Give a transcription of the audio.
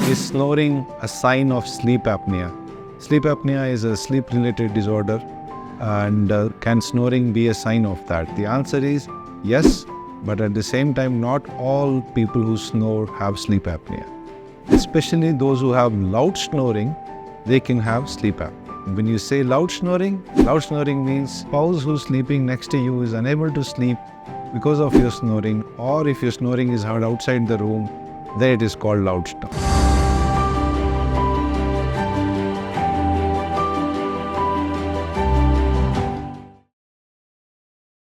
Is snoring a sign of sleep apnea? Sleep apnea is a sleep-related disorder, and can snoring be a sign of that? The answer is yes, but at the same time, not all people who snore have sleep apnea. Especially those who have loud snoring, they can have sleep apnea. When you say loud snoring means spouse who's sleeping next to you is unable to sleep because of your snoring, or if your snoring is heard outside the room, then it is called loud snoring.